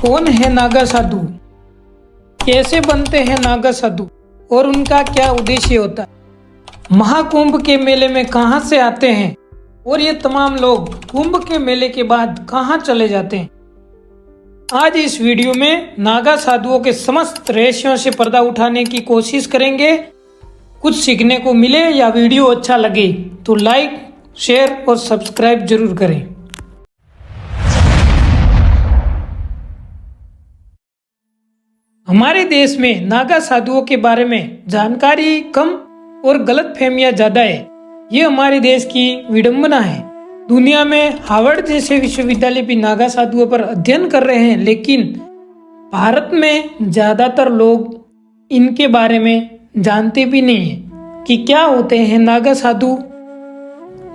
कौन है नागा साधु, कैसे बनते हैं नागा साधु और उनका क्या उद्देश्य होता है, महाकुंभ के मेले में कहां से आते हैं और ये तमाम लोग कुंभ के मेले के बाद कहां चले जाते हैं। आज इस वीडियो में नागा साधुओं के समस्त रहस्यों से पर्दा उठाने की कोशिश करेंगे। कुछ सीखने को मिले या वीडियो अच्छा लगे तो लाइक, शेयर और सब्सक्राइब जरूर करें। हमारे देश में नागा साधुओं के बारे में जानकारी कम और गलतफहमियां ज्यादा है। ये हमारे देश की विडंबना है। दुनिया में हार्वर्ड जैसे विश्वविद्यालय भी नागा साधुओं पर अध्ययन कर रहे हैं, लेकिन भारत में ज्यादातर लोग इनके बारे में जानते भी नहीं है कि क्या होते हैं नागा साधु।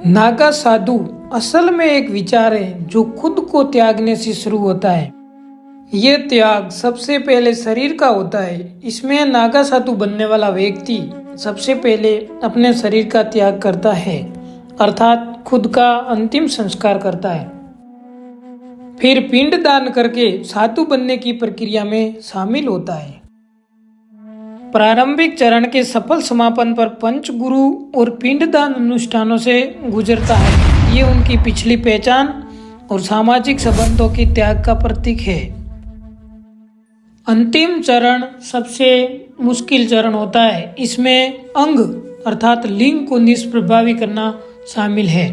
नागा साधु असल में एक विचार है जो खुद को त्यागने से शुरू होता है। ये त्याग सबसे पहले शरीर का होता है। इसमें नागा साधु बनने वाला व्यक्ति सबसे पहले अपने शरीर का त्याग करता है, अर्थात खुद का अंतिम संस्कार करता है। फिर पिंड दान करके साधु बनने की प्रक्रिया में शामिल होता है। प्रारंभिक चरण के सफल समापन पर पंचगुरु और पिंडदान अनुष्ठानों से गुजरता है। ये उनकी पिछली पहचान और सामाजिक संबंधों की त्याग का प्रतीक है। अंतिम चरण सबसे मुश्किल चरण होता है। इसमें अंग अर्थात लिंग को निष्प्रभावी करना शामिल है।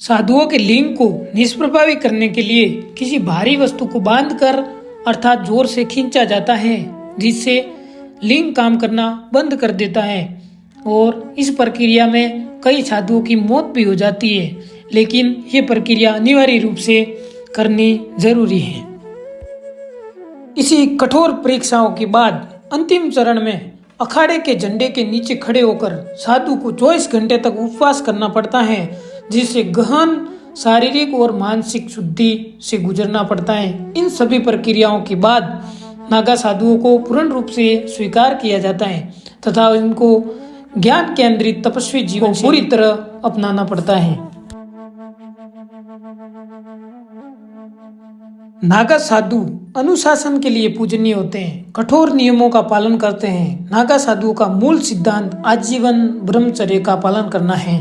साधुओं के लिंग को निष्प्रभावी करने के लिए किसी भारी वस्तु को बांधकर अर्थात जोर से खींचा जाता है, जिससे लिंग काम करना बंद कर देता है। और इस प्रक्रिया में कई साधुओं की मौत भी हो जाती है, लेकिन ये प्रक्रिया अनिवार्य रूप से करनी जरूरी है। इसी कठोर परीक्षाओं के बाद अंतिम चरण में अखाड़े के झंडे के नीचे खड़े होकर साधु को 24 घंटे तक उपवास करना पड़ता है, जिससे गहन शारीरिक और मानसिक शुद्धि से गुजरना पड़ता है। इन सभी प्रक्रियाओं के बाद नागा साधुओं को पूर्ण रूप से स्वीकार किया जाता है तथा इनको ज्ञान केंद्रित तपस्वी जीवन पूरी तरह अपनाना पड़ता है। नागा साधु अनुशासन के लिए पूजनीय होते हैं, कठोर नियमों का पालन करते हैं। नागा साधुओं का मूल सिद्धांत आजीवन ब्रह्मचर्य का पालन करना है।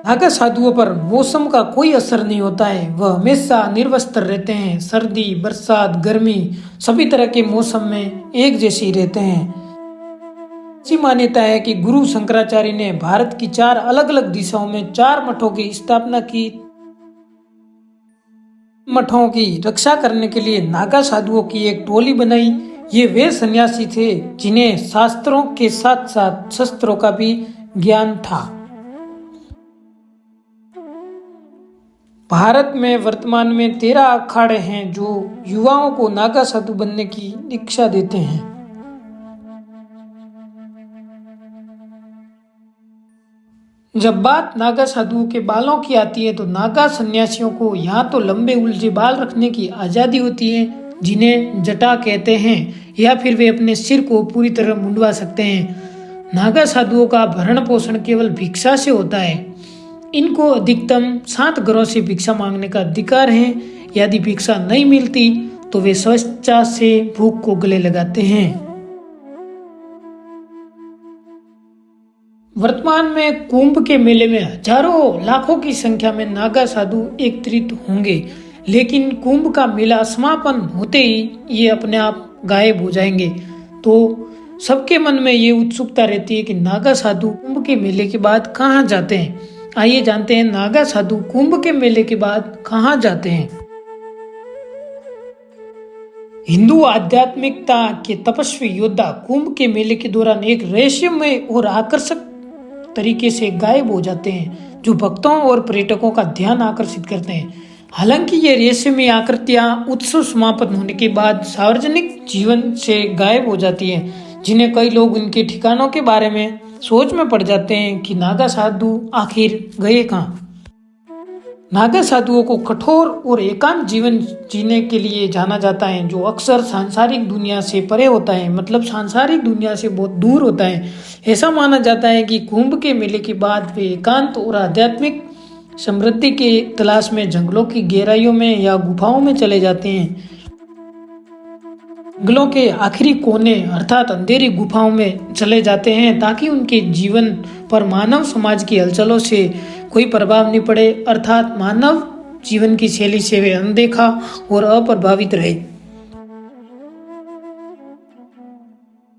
नागा साधुओं पर मौसम का कोई असर नहीं होता है। वह हमेशा निर्वस्त्र रहते हैं। सर्दी, बरसात, गर्मी सभी तरह के मौसम में एक जैसे ही रहते हैं। ऐसी मान्यता है कि गुरु शंकराचार्य ने भारत की 4 अलग अलग दिशाओं में 4 मठों की स्थापना की। मठों की रक्षा करने के लिए नागा साधुओं की एक टोली बनाई। ये वे सन्यासी थे जिन्हें शास्त्रों के साथ साथ शस्त्रों का भी ज्ञान था। भारत में वर्तमान में 13 अखाड़े हैं जो युवाओं को नागा साधु बनने की दीक्षा देते हैं। जब बात नागा साधुओं के बालों की आती है तो नागा सन्यासियों को यहाँ तो लंबे उलझे बाल रखने की आज़ादी होती है, जिन्हें जटा कहते हैं, या फिर वे अपने सिर को पूरी तरह मुंडवा सकते हैं। नागा साधुओं का भरण पोषण केवल भिक्षा से होता है। इनको अधिकतम 7 घरों से भिक्षा मांगने का अधिकार है। यदि भिक्षा नहीं मिलती तो वे स्वेच्छा से भूख को गले लगाते हैं। वर्तमान में कुंभ के मेले में हजारों लाखों की संख्या में नागा साधु एकत्रित होंगे, लेकिन कुंभ का मेला समापन होते ही ये अपने आप गायब हो जाएंगे। तो सबके मन में ये उत्सुकता रहती है कि नागा साधु कुंभ के मेले के बाद कहाँ जाते हैं। आइए जानते हैं नागा साधु कुंभ के मेले के बाद कहाँ जाते हैं। हिंदू आध्यात्मिकता के तपस्वी योद्धा कुंभ के मेले के दौरान एक रहस्यमय और आकर्षक तरीके से गायब हो जाते हैं, जो भक्तों और पर्यटकों का ध्यान आकर्षित करते हैं। हालांकि ये रहस्यमय आकृतियां उत्सव समापन होने के बाद सार्वजनिक जीवन से गायब हो जाती हैं, जिन्हें कई लोग उनके ठिकानों के बारे में सोच में पड़ जाते हैं कि नागा साधु आखिर गए कहाँ। नागा साधुओं को कठोर और एकांत जीवन जीने के लिए जाना जाता है, जो अक्सर सांसारिक दुनिया से परे होता है, मतलब सांसारिक दुनिया से बहुत दूर होता है। ऐसा माना जाता है कि कुंभ के मेले के बाद वे एकांत और आध्यात्मिक समृद्धि की तलाश में जंगलों की गहराइयों में या गुफाओं में चले जाते हैं। जंगलों के आखिरी कोने अर्थात अंधेरी गुफाओं में चले जाते हैं ताकि उनके जीवन पर मानव समाज की हलचलों से कोई प्रभाव नहीं पड़े, अर्थात मानव जीवन की शैली से वे अनदेखा और अप्रभावित रहे।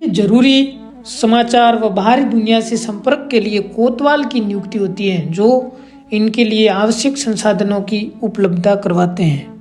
जरूरी समाचार व बाहरी दुनिया से संपर्क के लिए कोतवाल की नियुक्ति होती है जो इनके लिए आवश्यक संसाधनों की उपलब्धता करवाते हैं।